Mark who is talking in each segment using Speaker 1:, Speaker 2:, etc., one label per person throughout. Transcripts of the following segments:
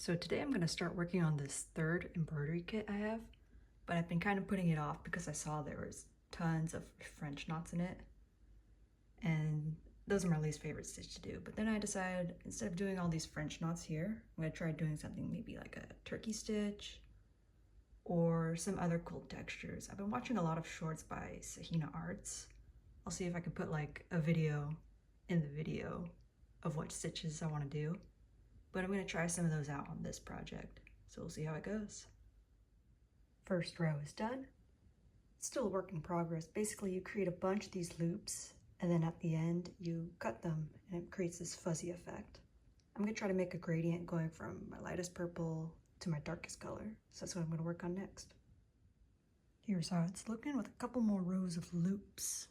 Speaker 1: So today I'm going to start working on this third embroidery kit I have, but I've been kind of putting it off because I saw there was tons of French knots in it, and those are my least favorite stitch to do. But then I decided, instead of doing all these French knots here, I'm going to try doing something maybe like a turkey stitch or some other cool textures. I've been watching a lot of shorts by Satin Arts. I'll see if I can put like a video in the video of what stitches I want to do. But I'm going to try some of those out on this project, so we'll see how it goes. First row is done. It's still a work in progress. Basically, you create a bunch of these loops, and then at the end, you cut them, and it creates this fuzzy effect. I'm going to try to make a gradient going from my lightest purple to my darkest color, so that's what I'm going to work on next. Here's how it's looking with a couple more rows of loops.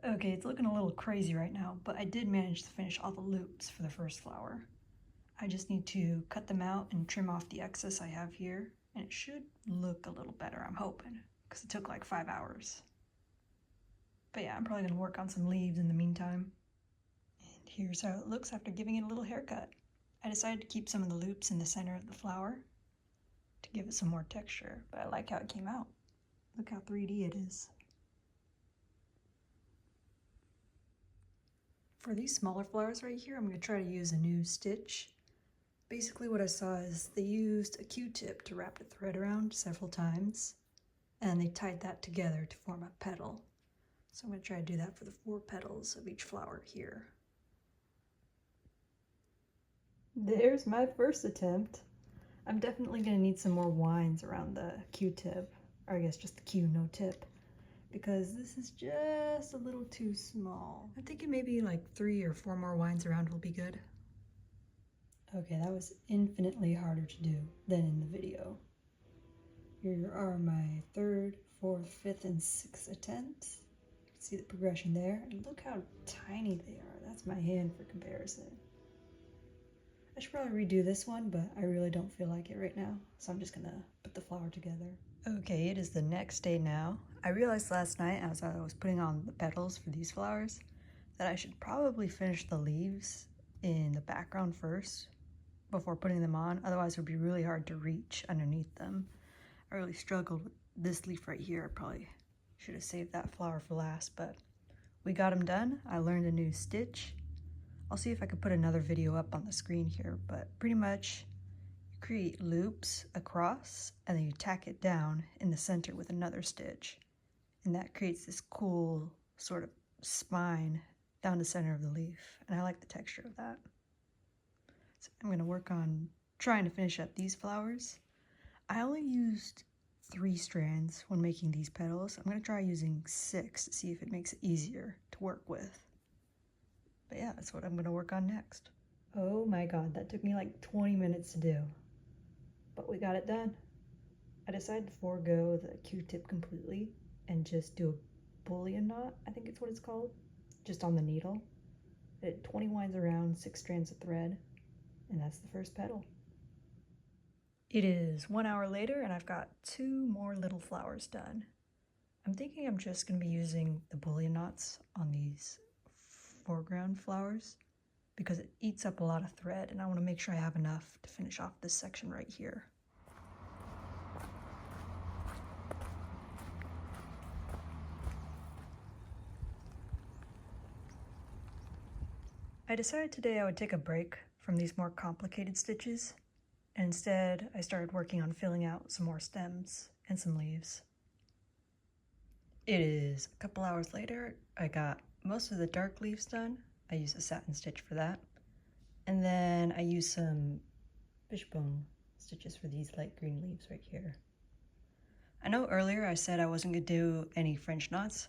Speaker 1: Okay, it's looking a little crazy right now, but I did manage to finish all the loops for the first flower. I just need to cut them out and trim off the excess I have here, and it should look a little better, I'm hoping, because it took like 5 hours. But yeah, I'm probably going to work on some leaves in the meantime. And here's how it looks after giving it a little haircut. I decided to keep some of the loops in the center of the flower to give it some more texture, but I like how it came out. Look how 3D it is. For these smaller flowers right here, I'm going to try to use a new stitch. Basically what I saw is they used a Q-tip to wrap the thread around several times, and they tied that together to form a petal. So I'm going to try to do that for the 4 petals of each flower here. There's my first attempt. I'm definitely going to need some more winds around the Q-tip, or I guess just the Q no tip, because this is just a little too small. I'm thinking maybe like 3 or 4 more winds around will be good. Okay, that was infinitely harder to do than in the video. Here are my 3rd, 4th, 5th, and 6th attempts. See the progression there? And look how tiny they are. That's my hand for comparison. I should probably redo this one, but I really don't feel like it right now, so I'm just gonna put the flower together. Okay, it is the next day now. I realized last night as I was putting on the petals for these flowers that I should probably finish the leaves in the background first before putting them on, otherwise it would be really hard to reach underneath them. I really struggled with this leaf right here. I probably should have saved that flower for last, but we got them done. I learned a new stitch. I'll see if I can put another video up on the screen here, but pretty much you create loops across and then you tack it down in the center with another stitch. And that creates this cool sort of spine down the center of the leaf. And I like the texture of that. So I'm going to work on trying to finish up these flowers. I only used 3 strands when making these petals. I'm going to try using 6 to see if it makes it easier to work with. But yeah, that's what I'm going to work on next. Oh my god, that took me like 20 minutes to do. But we got it done. I decided to forego the Q-tip completely and just do a bullion knot, I think it's what it's called, just on the needle. I did 20 winds around, 6 strands of thread, and that's the first petal. It is 1 hour later and I've got 2 more little flowers done. I'm thinking I'm just going to be using the bullion knots on these foreground flowers because it eats up a lot of thread and I want to make sure I have enough to finish off this section right here. I decided today I would take a break from these more complicated stitches, and instead I started working on filling out some more stems and some leaves. It is a couple hours later. I got most of the dark leaves done. I used a satin stitch for that. And then I used some fishbone stitches for these light green leaves right here. I know earlier I said I wasn't going to do any French knots,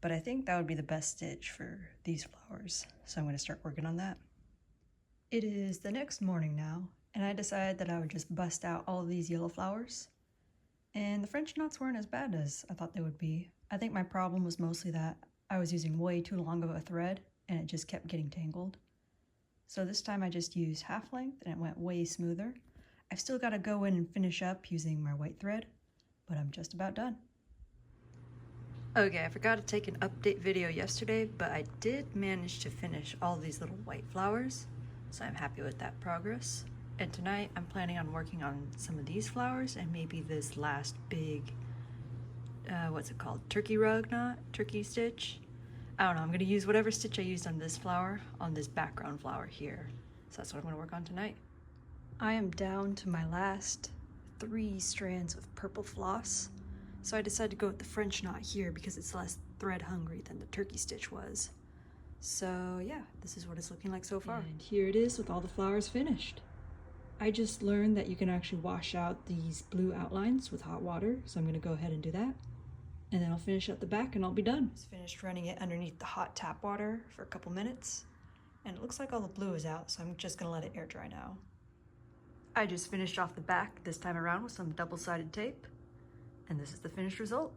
Speaker 1: but I think that would be the best stitch for these flowers, so I'm going to start working on that. It is the next morning now, and I decided that I would just bust out all of these yellow flowers. And the French knots weren't as bad as I thought they would be. I think my problem was mostly that I was using way too long of a thread, and it just kept getting tangled. So this time I just used half length, and it went way smoother. I've still got to go in and finish up using my white thread, but I'm just about done. Okay, I forgot to take an update video yesterday, but I did manage to finish all these little white flowers.
Speaker 2: So I'm happy with that progress. And tonight I'm planning on working on some of these flowers and maybe this last big, what's it called? Turkey rug knot? Turkey stitch? I don't know, I'm gonna use whatever stitch I used on this flower on this background flower here. So that's what I'm gonna work on tonight. I am down to my last 3 strands of purple floss. So I decided to go with the French knot here because it's less thread hungry than the turkey stitch was. So yeah, this is what it's looking like so far. And here it is with all the flowers finished. I just learned that you can actually wash out these blue outlines with hot water, so I'm gonna go ahead and do that. And then I'll finish up the back and I'll be done. Just finished running it underneath the hot tap water for a couple minutes. And it looks like all the blue is out, so I'm just gonna let it air dry now. I just finished off the back this time around with some double-sided tape. And this is the finished result.